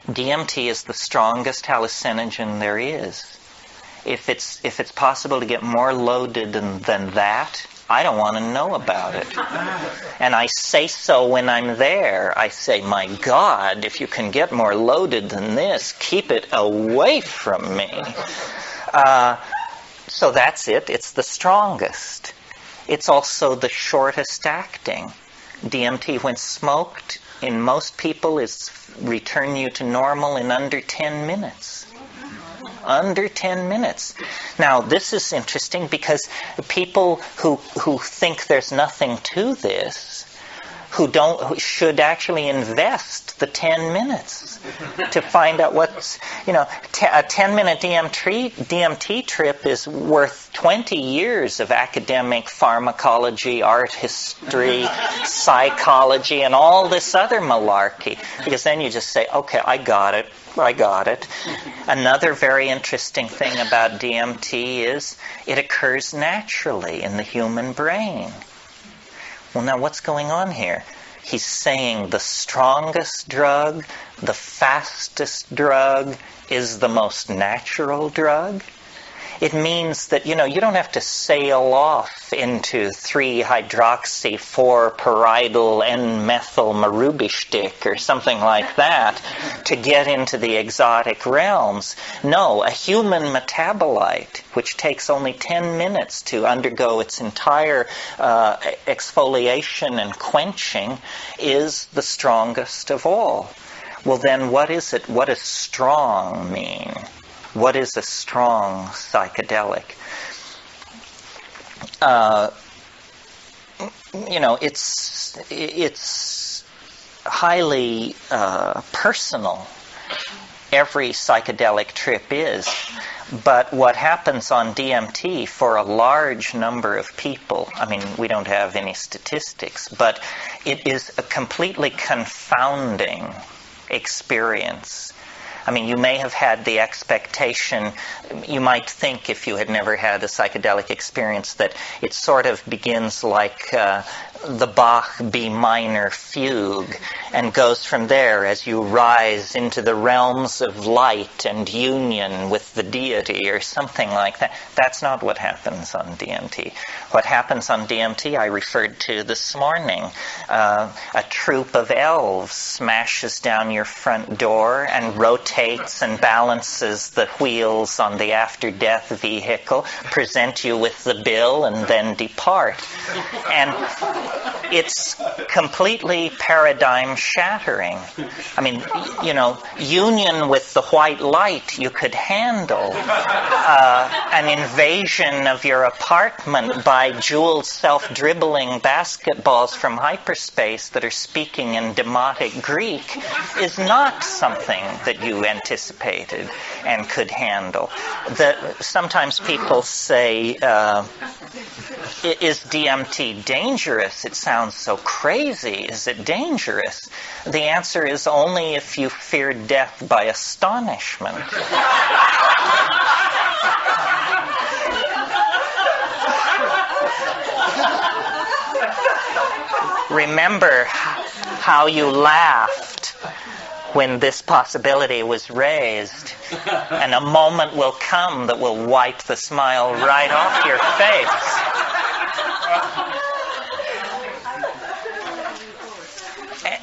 DMT is the strongest hallucinogen there is. If it's possible to get more loaded than that, I don't want to know about it. And I say so when I'm there. I say, my God, if you can get more loaded than this, keep it away from me. So that's it. It's the strongest. It's also the shortest acting. DMT, when smoked, in most people, is return you to normal in under 10 minutes. Under 10 minutes. Now, this is interesting because people who think there's nothing to this, who should actually invest the 10 minutes to find out what's, a 10-minute DMT trip is worth 20 years of academic pharmacology, art history, psychology, and all this other malarkey. Because then you just say, okay, I got it. Another very interesting thing about DMT is it occurs naturally in the human brain. Well, now what's going on here? He's saying the strongest drug, the fastest drug, is the most natural drug. It means that, you don't have to sail off into 3-hydroxy-4-pyridyl N-methyl marubishtik or something like that to get into the exotic realms. No, a human metabolite, which takes only 10 minutes to undergo its entire exfoliation and quenching, is the strongest of all. Well, then what is it? What does strong mean? What is a strong psychedelic? It's highly personal. Every psychedelic trip is. But what happens on DMT for a large number of people, we don't have any statistics, but it is a completely confounding experience. You may have had the expectation, you might think if you had never had a psychedelic experience, that it sort of begins like the Bach B minor fugue and goes from there as you rise into the realms of light and union with the deity or something like that. That's not what happens on DMT. What happens on DMT I referred to this morning. A troop of elves smashes down your front door and rotates and balances the wheels on the after-death vehicle, present you with the bill, and then depart. And it's completely paradigm shattering. Union with the white light you could handle. An invasion of your apartment by jeweled self-dribbling basketballs from hyperspace that are speaking in demotic Greek is not something that you anticipated and could handle. Sometimes people say, is DMT dangerous? It sounds so crazy. Is it dangerous? The answer is only if you fear death by astonishment. Remember how you laughed when this possibility was raised, and a moment will come that will wipe the smile right off your face.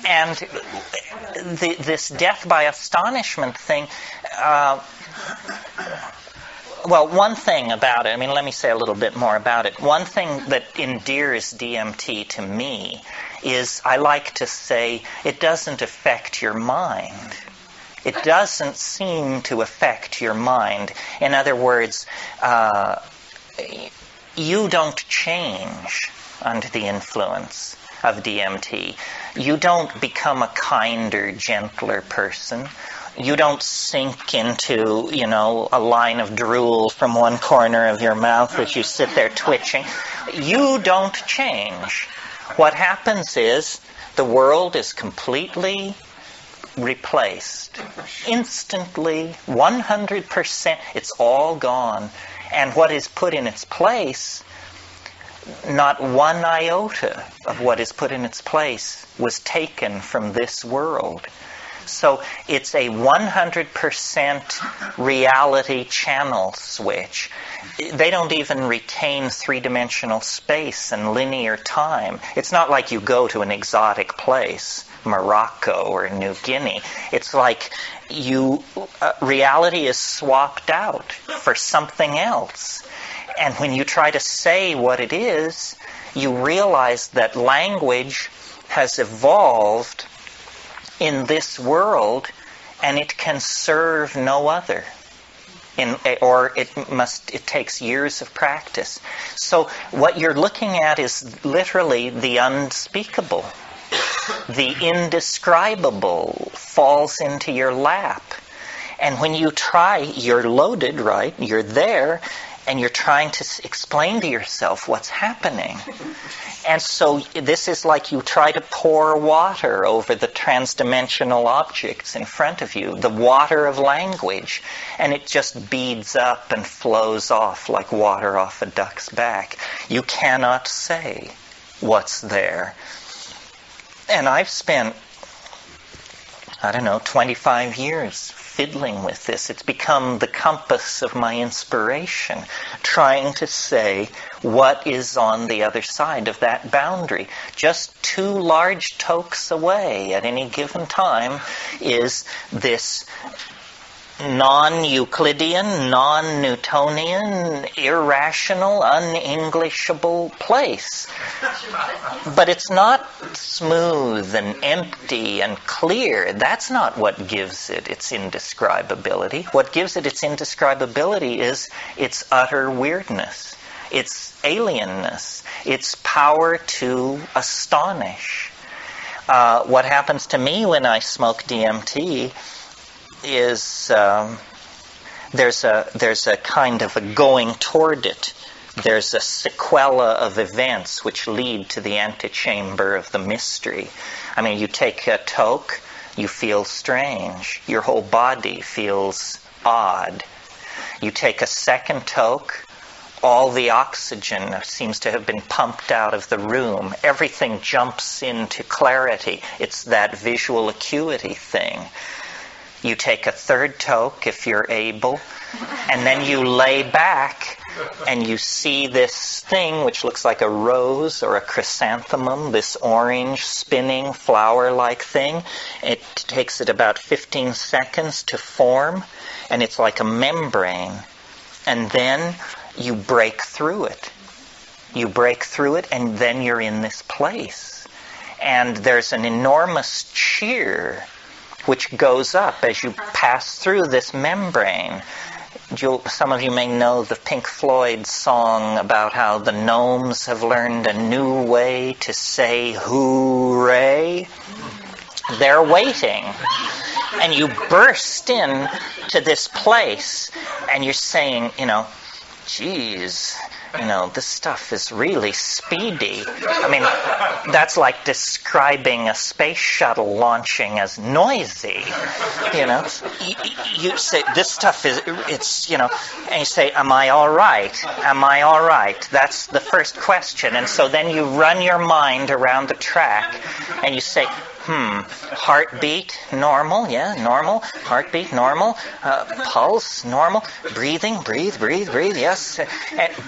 And this death by astonishment thing, one thing about it, let me say a little bit more about it. One thing that endears DMT to me is, I like to say, it doesn't affect your mind. It doesn't seem to affect your mind. In other words, you don't change under the influence of DMT. You don't become a kinder, gentler person. You don't sink into, a line of drool from one corner of your mouth as you sit there twitching. You don't change. What happens is the world is completely replaced. Instantly, 100%, it's all gone. And what is put in its place, not one iota of what is put in its place was taken from this world. So it's a 100% reality channel switch. They don't even retain three-dimensional space and linear time. It's not like you go to an exotic place, Morocco or New Guinea. It's like reality is swapped out for something else. And when you try to say what it is, you realize that language has evolved in this world, and it can serve no other. It takes years of practice. So what you're looking at is literally the unspeakable. The indescribable falls into your lap. And when you try, you're loaded, right? You're there, and you're trying to explain to yourself what's happening. And so this is like you try to pour water over the transdimensional objects in front of you, the water of language, and it just beads up and flows off like water off a duck's back. You cannot say what's there. And I've spent, 25 years fiddling with this. It's become the compass of my inspiration, trying to say what is on the other side of that boundary. Just 2 large tokes away at any given time is this non-Euclidean, non-Newtonian, irrational, un-Englishable place. But it's not smooth and empty and clear. That's not what gives it its indescribability. What gives it its indescribability is its utter weirdness, its alienness, its power to astonish. What happens to me when I smoke DMT is there's a kind of a going toward it. There's a sequela of events which lead to the antechamber of the mystery. I mean, you take a toke, you feel strange. Your whole body feels odd. You take a second toke, all the oxygen seems to have been pumped out of the room. Everything jumps into clarity. It's that visual acuity thing. You take a third toke if you're able, and then you lay back and you see this thing which looks like a rose or a chrysanthemum, this orange spinning flower-like thing. It takes it about 15 seconds to form, and it's like a membrane. And then you break through it. You break through it, and then you're in this place. And there's an enormous cheer which goes up as you pass through this membrane. Some of you may know the Pink Floyd song about how the gnomes have learned a new way to say hooray. They're waiting. And you burst in to this place, and you're saying, geez, this stuff is really speedy. I mean, that's like describing a space shuttle launching as noisy. You say, this stuff is, and you say, am I all right? Am I all right? That's the first question. And so then you run your mind around the track, and you say, heartbeat, normal, yeah, normal. Heartbeat, normal. Pulse, normal. Breathing, breathe, yes.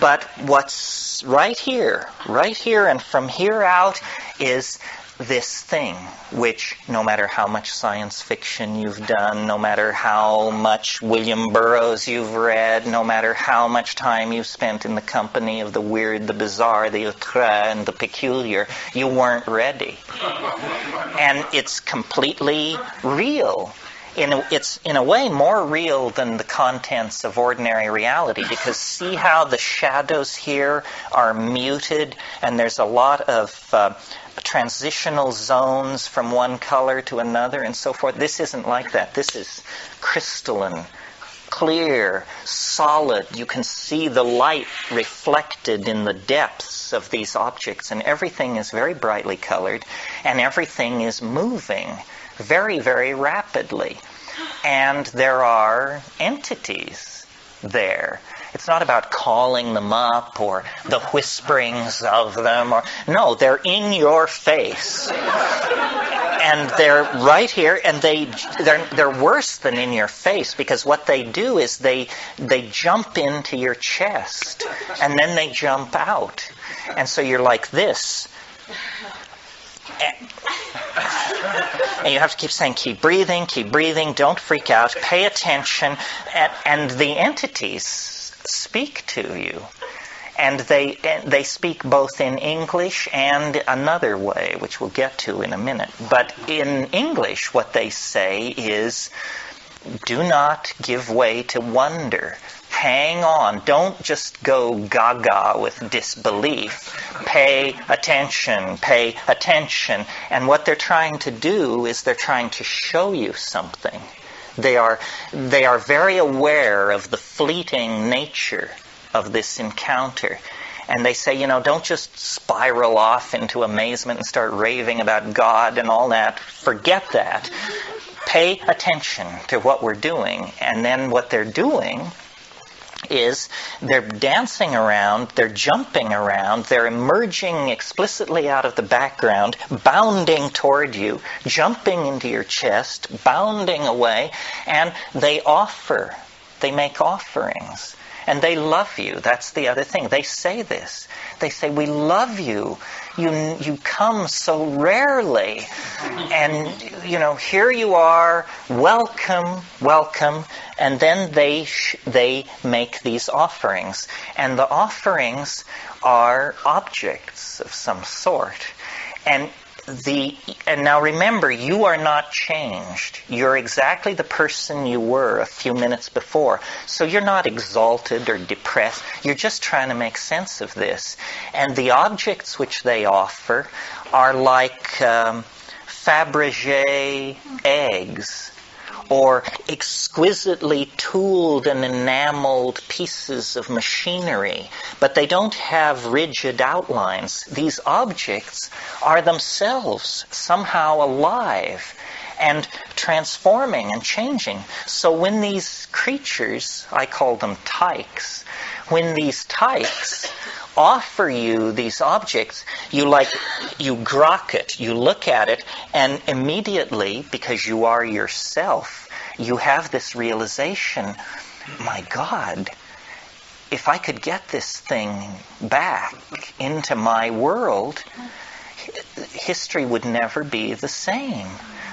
But what's right here, and from here out is this thing, which no matter how much science fiction you've done, no matter how much William Burroughs you've read, no matter how much time you've spent in the company of the weird, the bizarre, the outre, and the peculiar, you weren't ready. And it's completely real. It's in a way more real than the contents of ordinary reality, because see how the shadows here are muted, and there's a lot of transitional zones from one color to another and so forth. This isn't like that. This is crystalline, clear, solid. You can see the light reflected in the depths of these objects, and everything is very brightly colored, and everything is moving very, very rapidly. And there are entities there. It's not about calling them up or the whisperings of them. No, they're in your face. And they're right here, and they're worse than in your face, because what they do is they jump into your chest, and then they jump out. And so you're like this. And you have to keep saying, keep breathing, don't freak out, pay attention. And the entities speak to you. And they speak both in English and another way, which we'll get to in a minute. But in English, what they say is, do not give way to wonder. Hang on. Don't just go gaga with disbelief. Pay attention. And what they're trying to do is they're trying to show you something. They are very aware of the fleeting nature of this encounter. And they say, don't just spiral off into amazement and start raving about God and all that. Forget that. Pay attention to what we're doing. And then what they're doing is they're dancing around, they're jumping around, they're emerging explicitly out of the background, bounding toward you, jumping into your chest, bounding away, and they make offerings. And they love you. That's the other thing. They say this. They say, we love you. You come so rarely. And, here you are. Welcome. And then they make these offerings. And the offerings are objects of some sort. And now remember, you are not changed. You're exactly the person you were a few minutes before. So you're not exalted or depressed. You're just trying to make sense of this. And the objects which they offer are like Fabergé eggs, or exquisitely tooled and enameled pieces of machinery, but they don't have rigid outlines. These objects are themselves somehow alive and transforming and changing. So when these creatures, I call them tykes, when these tykes offer you these objects, you grok it, you look at it, and immediately, because you are yourself, you have this realization, my God, if I could get this thing back into my world, history would never be the same.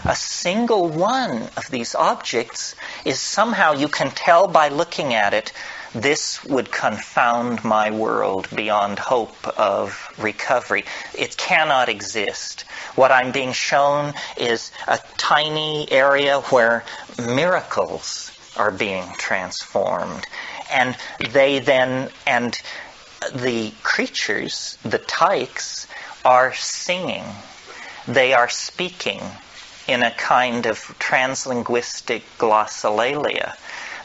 A single one of these objects is somehow, you can tell by looking at it, this would confound my world beyond hope of recovery. It cannot exist. What I'm being shown is a tiny area where miracles are being transformed. And the creatures, the tykes, are singing. They are speaking in a kind of translinguistic glossolalia.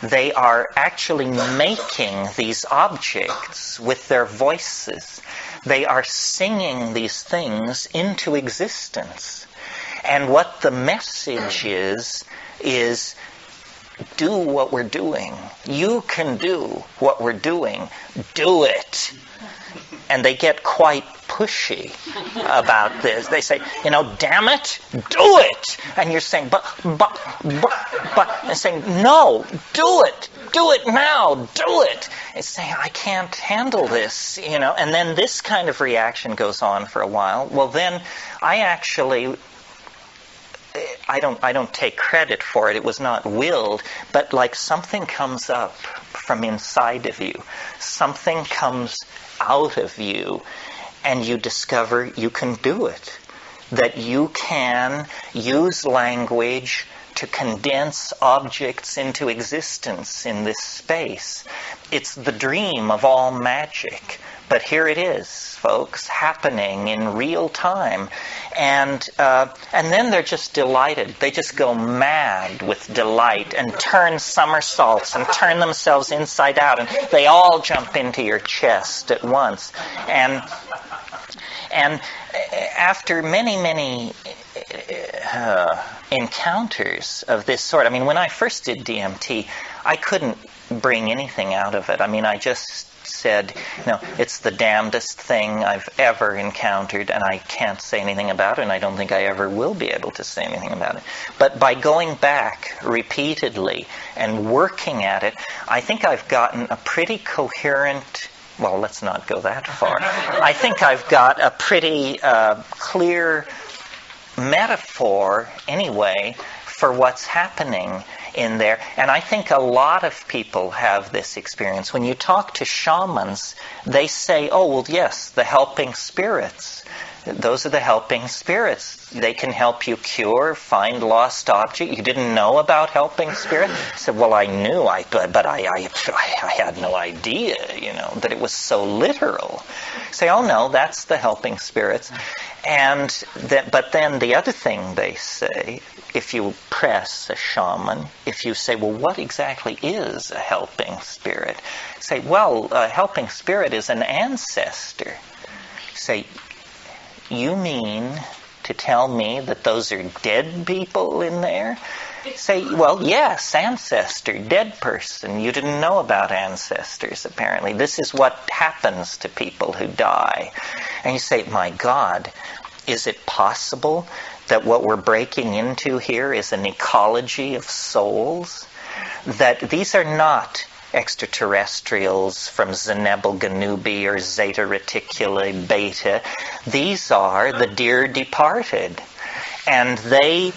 They are actually making these objects with their voices. They are singing these things into existence. And what the message is do what we're doing. You can do what we're doing. Do it. And they get quite pushy about this. They say, damn it, do it. And you're saying, but, and saying, no, do it now, do it. It's saying, I can't handle this, And then this kind of reaction goes on for a while. Well, then I don't take credit for it. It was not willed, but like something comes up from inside of you. Something comes out of you, and you discover you can do it. That you can use language to condense objects into existence in this space. It's the dream of all magic. But here it is, folks, happening in real time. And then they're just delighted. They just go mad with delight and turn somersaults and turn themselves inside out. And they all jump into your chest at once. And after many encounters of this sort, when I first did DMT, I couldn't bring anything out of it. I mean, I just said, it's the damnedest thing I've ever encountered, and I can't say anything about it, and I don't think I ever will be able to say anything about it. But by going back repeatedly and working at it, I think I've gotten a pretty coherent... Well, let's not go that far. I think I've got a pretty clear metaphor, anyway, for what's happening in there. And I think a lot of people have this experience. When you talk to shamans, they say, oh, well, yes, the helping spirits. Those are the helping spirits. They can help you cure, find lost object. You didn't know about helping spirits? I said, well, I knew, but I had no idea, that it was so literal. Say, oh no, that's the helping spirits. But then the other thing they say, if you press a shaman, if you say, well, what exactly is a helping spirit? Say, well, a helping spirit is an ancestor. Say, you mean to tell me that those are dead people in there? Say, well, yes, ancestor, dead person. You didn't know about ancestors, apparently. This is what happens to people who die. And you say, my God, is it possible that what we're breaking into here is an ecology of souls? That these are not extraterrestrials from Zenebel Ganubi or Zeta Reticuli Beta. These are the dear departed. And they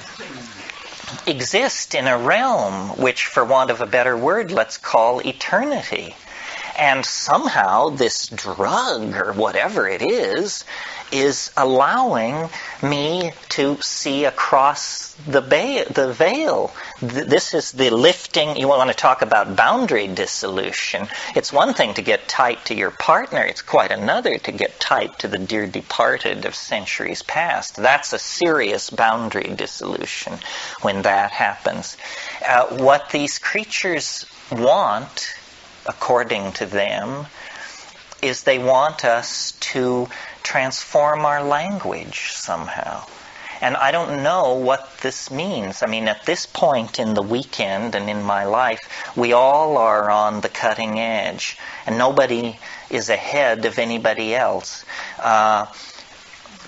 exist in a realm which, for want of a better word, let's call eternity. And somehow this drug, or whatever it is allowing me to see across the veil. This is the lifting. You want to talk about boundary dissolution. It's one thing to get tight to your partner. It's quite another to get tight to the dear departed of centuries past. That's a serious boundary dissolution when that happens. What these creatures want, according to them, is they want us to transform our language somehow. And I don't know what this means. I mean, at this point in the weekend and in my life, we all are on the cutting edge, and nobody is ahead of anybody else.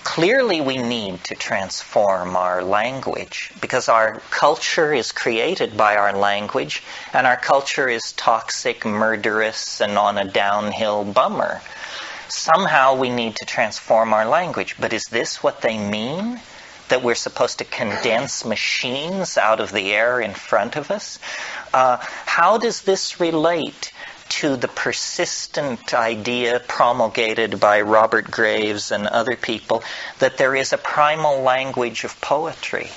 Clearly we need to transform our language, because our culture is created by our language, and our culture is toxic, murderous, and on a downhill bummer. Somehow we need to transform our language. But is this what they mean? That we're supposed to condense machines out of the air in front of us? How does this relate to the persistent idea promulgated by Robert Graves and other people that there is a primal language of poetry?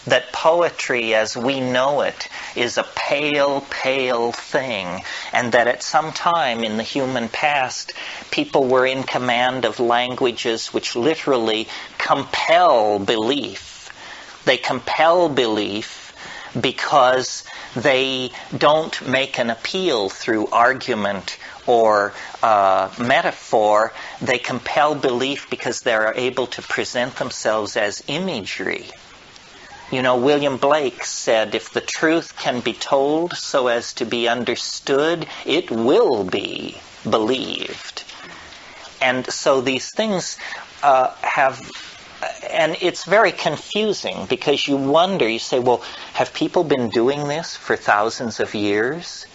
That poetry as we know it is a pale, pale thing, and that at some time in the human past, people were in command of languages which literally compel belief. They compel belief because they don't make an appeal through argument or metaphor. They compel belief because they're able to present themselves as imagery. William Blake said, if the truth can be told so as to be understood, it will be believed. And so these things and it's very confusing, because you wonder, you say, well, have people been doing this for thousands of years?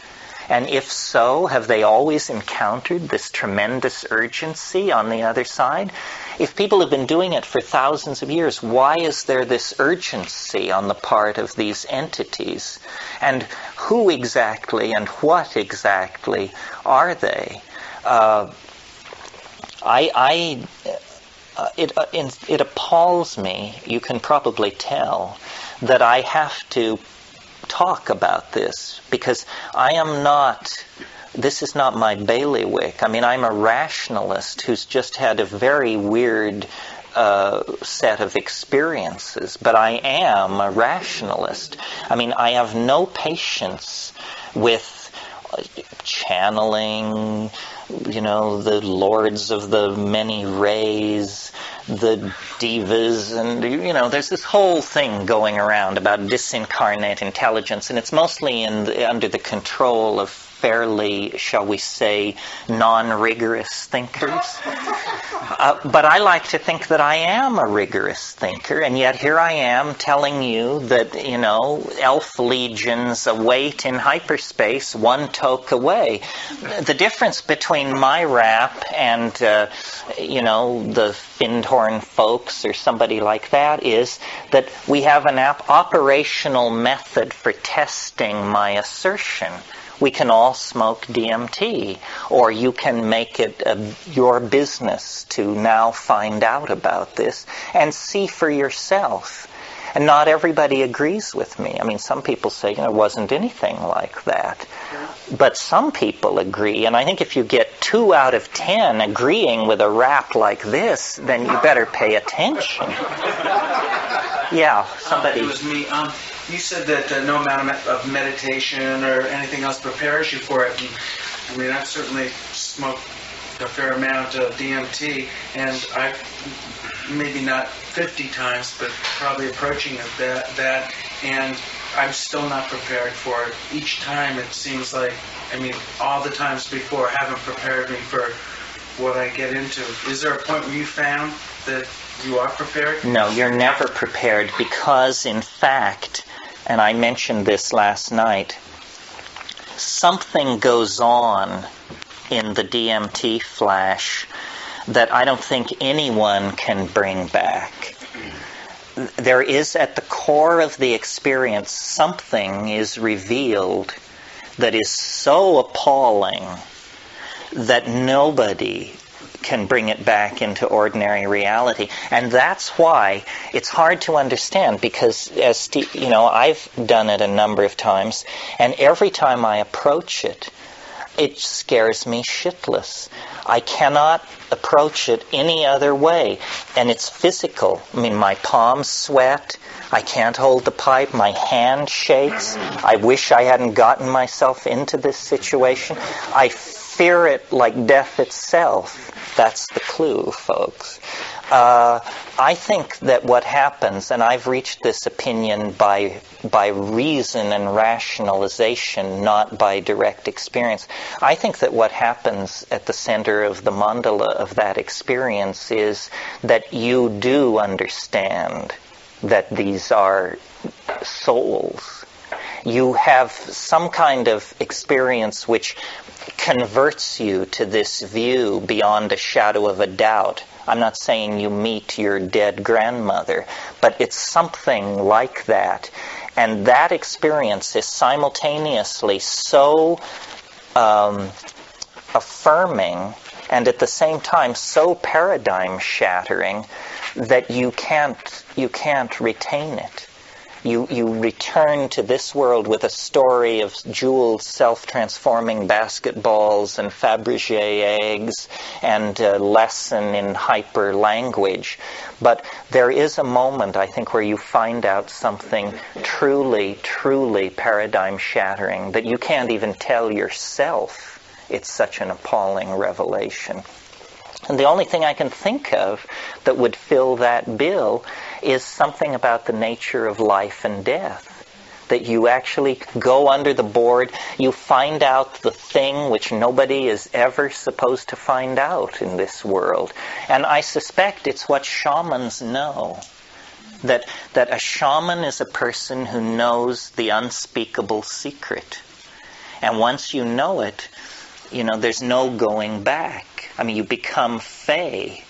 And if so, have they always encountered this tremendous urgency on the other side? If people have been doing it for thousands of years, why is there this urgency on the part of these entities? And who exactly and what exactly are they? It appalls me, you can probably tell, that I have to talk about this, because this is not my bailiwick. I mean, I'm a rationalist who's just had a very weird set of experiences, but I am a rationalist. I mean, I have no patience with channeling, the lords of the many rays, the divas, and there's this whole thing going around about disincarnate intelligence, and it's mostly under the control of fairly, shall we say, non-rigorous thinkers. But I like to think that I am a rigorous thinker, and yet here I am telling you that, elf legions await in hyperspace, one toke away. The difference between my rap and, the Findhorn folks or somebody like that is that we have an operational method for testing my assertion. We can all smoke DMT, or you can make it your business to now find out about this and see for yourself. And not everybody agrees with me. I mean, some people say, it wasn't anything like that. But some people agree, and I think if you get 2 out of 10 agreeing with a rap like this, then you better pay attention. Yeah, somebody... It was me. You said that no amount of meditation or anything else prepares you for it. And, I've certainly smoked a fair amount of DMT, and I've maybe not 50 times, but probably approaching that, and I'm still not prepared for it. Each time it seems like, all the times before haven't prepared me for what I get into. Is there a point where you found that you are prepared? No, you're never prepared because, in fact, and I mentioned this last night, something goes on in the DMT flash that I don't think anyone can bring back. There is, at the core of the experience, something is revealed that is so appalling that nobody can bring it back into ordinary reality. And that's why it's hard to understand, because as Steve, I've done it a number of times, and every time I approach it, it scares me shitless. I cannot approach it any other way. And it's physical. My palms sweat. I can't hold the pipe. My hand shakes. I wish I hadn't gotten myself into this situation. I fear it like death itself. That's the clue, folks. I think that what happens, and I've reached this opinion by reason and rationalization, not by direct experience. I think that what happens at the center of the mandala of that experience is that you do understand that these are souls. You have some kind of experience which converts you to this view beyond a shadow of a doubt. I'm not saying you meet your dead grandmother, but it's something like that. And that experience is simultaneously so affirming and at the same time so paradigm shattering that you can't retain it. You return to this world with a story of jeweled self-transforming basketballs and Fabergé eggs and a lesson in hyper language. But there is a moment, I think, where you find out something truly, truly paradigm shattering that you can't even tell yourself. It's such an appalling revelation. And the only thing I can think of that would fill that bill is something about the nature of life and death. That you actually go under the board, you find out the thing which nobody is ever supposed to find out in this world. And I suspect it's what shamans know. That a shaman is a person who knows the unspeakable secret. And once you know it, there's no going back. You become fey,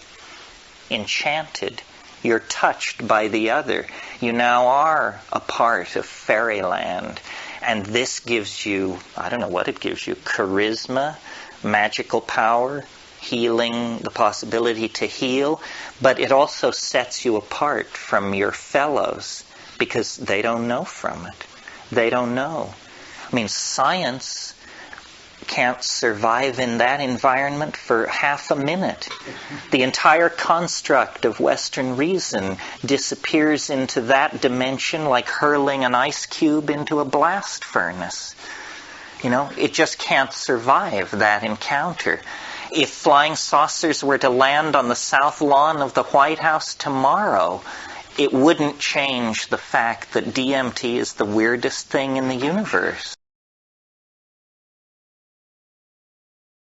enchanted. You're touched by the other. You now are a part of fairyland. And this gives you, I don't know what it gives you, charisma, magical power, healing, the possibility to heal. But it also sets you apart from your fellows because they don't know from it. They don't know. Science can't survive in that environment for half a minute. The entire construct of Western reason disappears into that dimension like hurling an ice cube into a blast furnace. It just can't survive that encounter. If flying saucers were to land on the south lawn of the White House tomorrow, it wouldn't change the fact that DMT is the weirdest thing in the universe.